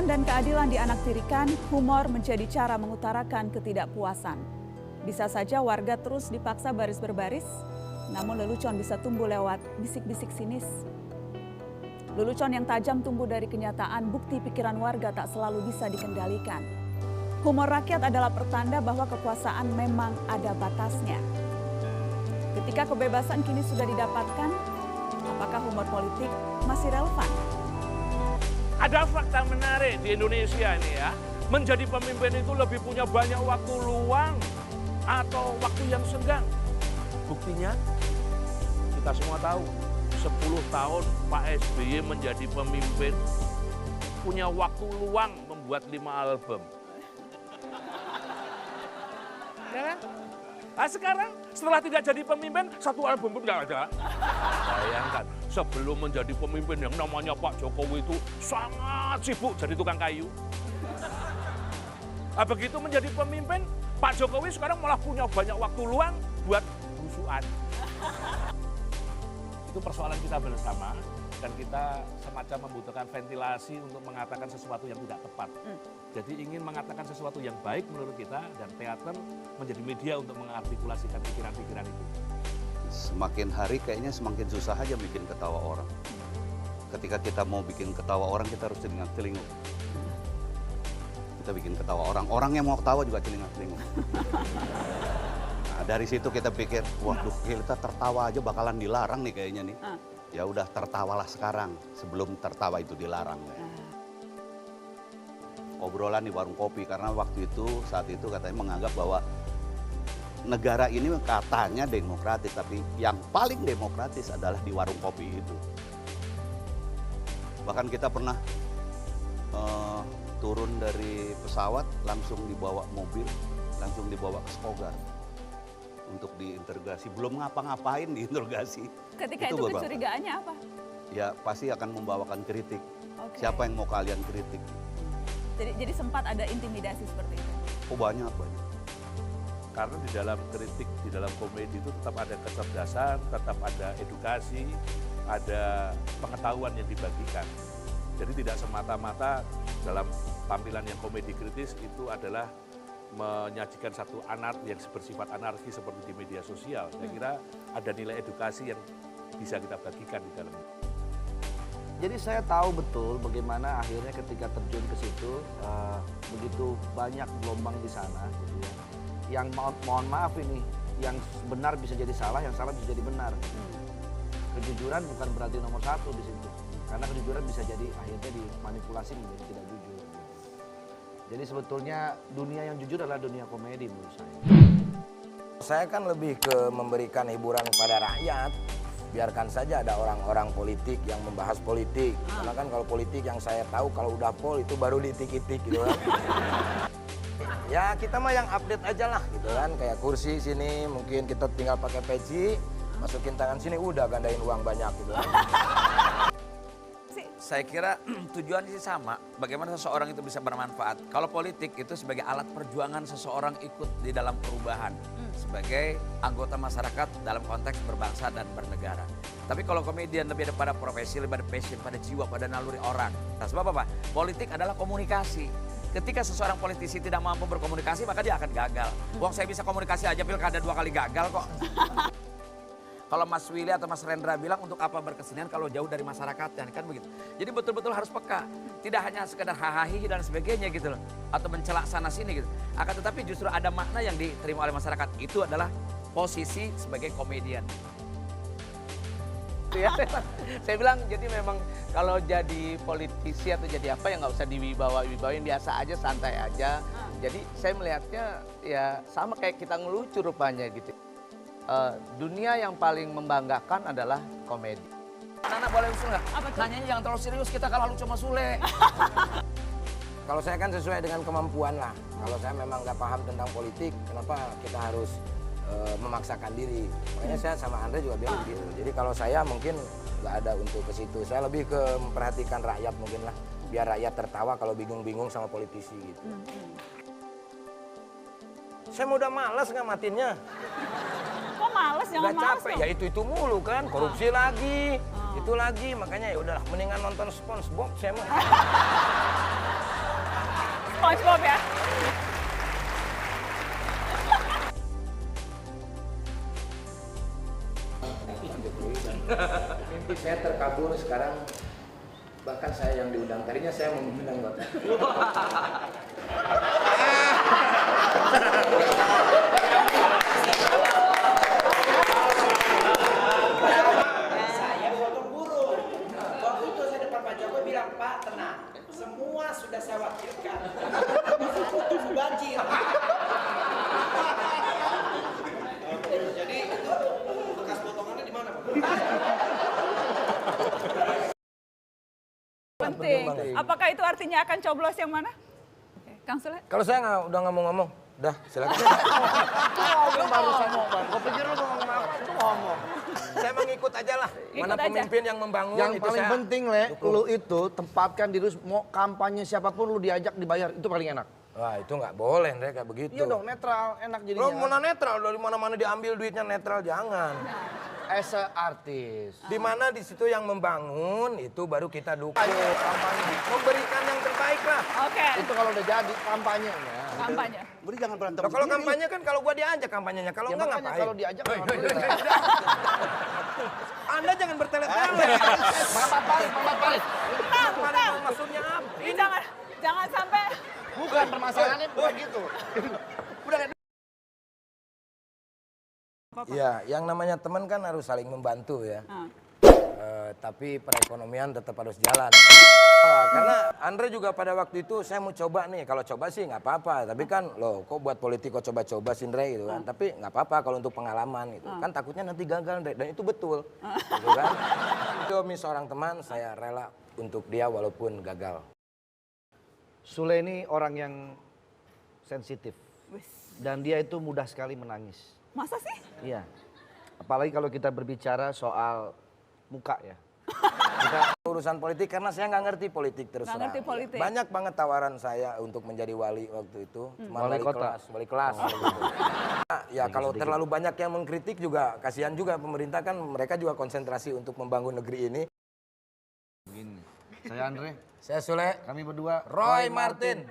Kebebasan dan keadilan dianaktirikan, humor menjadi cara mengutarakan ketidakpuasan. Bisa saja warga terus dipaksa baris berbaris, namun lelucon bisa tumbuh lewat bisik-bisik sinis. Lelucon yang tajam tumbuh dari kenyataan bukti pikiran warga tak selalu bisa dikendalikan. Humor rakyat adalah pertanda bahwa kekuasaan memang ada batasnya. Ketika kebebasan kini sudah didapatkan, apakah humor politik masih relevan? Ada fakta menarik di Indonesia ini ya. Menjadi pemimpin itu lebih punya banyak waktu luang atau waktu yang senggang. Buktinya kita semua tahu 10 tahun Pak SBY menjadi pemimpin punya waktu luang membuat 5 album. Ya kan? Nah sekarang setelah tidak jadi pemimpin, 1 album pun tidak ada. Bayangkan, sebelum menjadi pemimpin yang namanya Pak Jokowi itu sangat sibuk jadi tukang kayu. Nah, begitu menjadi pemimpin, Pak Jokowi sekarang malah punya banyak waktu luang buat busuan. Itu persoalan kita bersama dan kita semacam membutuhkan ventilasi untuk mengatakan sesuatu yang tidak tepat. Jadi ingin mengatakan sesuatu yang baik menurut kita dan teater menjadi media untuk mengartikulasikan pikiran-pikiran itu. Semakin hari kayaknya semakin susah aja bikin ketawa orang. Ketika kita mau bikin ketawa orang kita harus celingak-celinguk. Kita bikin ketawa orang, orang yang mau ketawa juga celingak-celinguk. Nah, dari situ kita pikir, waduh kita tertawa aja bakalan dilarang nih kayaknya nih. Ya udah tertawalah sekarang sebelum tertawa itu dilarang. Obrolan di warung kopi karena saat itu katanya menganggap bahwa negara ini katanya demokratis, tapi yang paling demokratis adalah di warung kopi itu. Bahkan kita pernah turun dari pesawat langsung dibawa mobil, langsung dibawa ke Skogar untuk diinterogasi. Belum ngapa-ngapain diinterogasi. Ketika itu kecurigaannya apa? Ya pasti akan membawakan kritik. Okay. Siapa yang mau kalian kritik? Jadi sempat ada intimidasi seperti itu? Oh banyak. Karena di dalam kritik, di dalam komedi itu tetap ada kecerdasan, tetap ada edukasi, ada pengetahuan yang dibagikan. Jadi tidak semata-mata dalam tampilan yang komedi kritis itu adalah menyajikan satu yang bersifat anarkis seperti di media sosial. Saya kira ada nilai edukasi yang bisa kita bagikan di dalamnya. Jadi saya tahu betul bagaimana akhirnya ketika terjun ke situ begitu banyak gelombang di sana, gitu ya. Yang mohon maaf ini, yang benar bisa jadi salah, yang salah bisa jadi benar. Kejujuran bukan berarti nomor 1 di situ, karena kejujuran bisa jadi akhirnya dimanipulasi menjadi tidak jujur. Jadi sebetulnya dunia yang jujur adalah dunia komedi menurut saya. Saya kan lebih ke memberikan hiburan kepada rakyat. Biarkan saja ada orang-orang politik yang membahas politik. Karena kan kalau politik yang saya tahu kalau udah pol itu baru ditik-itik gitu kan. Ya kita mah yang update aja lah gitu kan. Kayak kursi sini mungkin kita tinggal pakai peci, masukin tangan sini udah gandain uang banyak gitu kan. Saya kira tujuannya sih sama, bagaimana seseorang itu bisa bermanfaat. Kalau politik itu sebagai alat perjuangan seseorang ikut di dalam perubahan. Sebagai anggota masyarakat dalam konteks berbangsa dan bernegara. Tapi kalau komedian lebih ada pada profesi, lebih pada passion, pada jiwa, pada naluri orang. Nah, sebab apa? Politik adalah komunikasi. Ketika seseorang politisi tidak mampu berkomunikasi, maka dia akan gagal. Wong saya bisa komunikasi aja pilkada 2 kali gagal kok. Kalau Mas Willy atau Mas Rendra bilang untuk apa berkesenian kalau jauh dari masyarakatnya, kan begitu. Jadi betul-betul harus peka. Tidak hanya sekedar hahaha dan sebagainya gitu loh. Atau mencela sana sini gitu. Akan tetapi justru ada makna yang diterima oleh masyarakat. Itu adalah posisi sebagai komedian. Ya, saya bilang jadi memang kalau jadi politisi atau jadi apa ya nggak usah diwibawa-wibawain, biasa aja, santai aja. Jadi saya melihatnya ya sama kayak kita ngelucu rupanya gitu. Dunia yang paling membanggakan adalah komedi. Anak-anak boleh usul nggak? Nanyanya jangan terlalu serius, kita kalah lucu sama Sule. Kalau saya kan sesuai dengan kemampuan lah. Kalau saya memang nggak paham tentang politik, kenapa kita harus memaksakan diri. Makanya saya sama Andre juga bilang begitu. Jadi kalau saya mungkin nggak ada untuk ke situ. Saya lebih ke memperhatikan rakyat mungkin lah. Biar rakyat tertawa kalau bingung-bingung sama politisi gitu. Saya udah malas ngamatinnya. Kok males? Jangan Udah males capek, dong. ya itu mulu kan. Korupsi lagi, itu lagi. Makanya ya udahlah mendingan nonton SpongeBob saya mah. SpongeBob ya. Mimpi saya terkabul sekarang, bahkan saya yang diundang. Tadinya saya mau diundang Bapak. Saya potong burung. Waktu itu saya depan Pak Jokowi bilang, Pak tenang, semua sudah saya wakilkan. Tunggu banjir. Jadi itu bekas potongannya di mana Pak? Penting. Apakah itu artinya akan coblos yang mana? Oke, Kang Sule? Kalau saya udah nggak mau ngomong, udah silakan. Ngomong barusan ngomong. Gue pikir lu ngomong apa? Itu ngomong. Saya mengikut aja lah. Ikut Mana aja. pemimpin yang membangun Yang itu paling saya penting, Le, dukung. lu itu tempatkan diri, mau kampanye siapapun lu diajak dibayar, itu paling enak. Wah itu nggak boleh, Ndre, kayak begitu. Iya dong, netral, enak Lo jadinya. mana netral, dari mana-mana diambil duitnya netral, jangan. As a artist. Di mana di situ yang membangun, itu baru kita dukung. Kampanye, memberikan yang terbaik lah. Oke, Itu kalau udah jadi kampanyenya. kampanye. Beri jangan berantem Loh, kalau sendiri. kampanye kan kalau gua diajak kampanyenya, kalau Ya enggak makanya ngapain? kalau diajak Hei, sama hei, dulu. hei, hei. Anda jangan bertele-tele. Mamat balik. Maksudnya apa? Ini jangan sampai Bukan permasalahannya bukan gitu. Iya, yang namanya teman kan harus saling membantu ya. Ah. Tapi perekonomian tetap harus jalan. Karena Andre juga pada waktu itu saya mau coba nih, kalau coba sih nggak apa-apa. Tapi kan loh, kok buat politik kok coba-coba sih Andre gitu kan. Tapi nggak apa-apa kalau untuk pengalaman gitu. Kan takutnya nanti gagal Andre, dan itu betul. Gitu kan. Demi seorang teman saya rela untuk dia walaupun gagal. Sule ini orang yang sensitif. Wis. Dan dia itu mudah sekali menangis. Masa sih? Iya. Apalagi kalau kita berbicara soal muka ya. Urusan politik karena saya nggak ngerti politik terus Nggak terang. ngerti politik. Banyak banget tawaran saya untuk menjadi wali waktu itu. Cuma Wali kota. wali kelas. Gitu. Ya kalau terlalu banyak yang mengkritik juga kasihan juga pemerintah kan mereka juga konsentrasi untuk membangun negeri ini. Begini. Saya Andre, Saya Sule, kami berdua Roy Martin.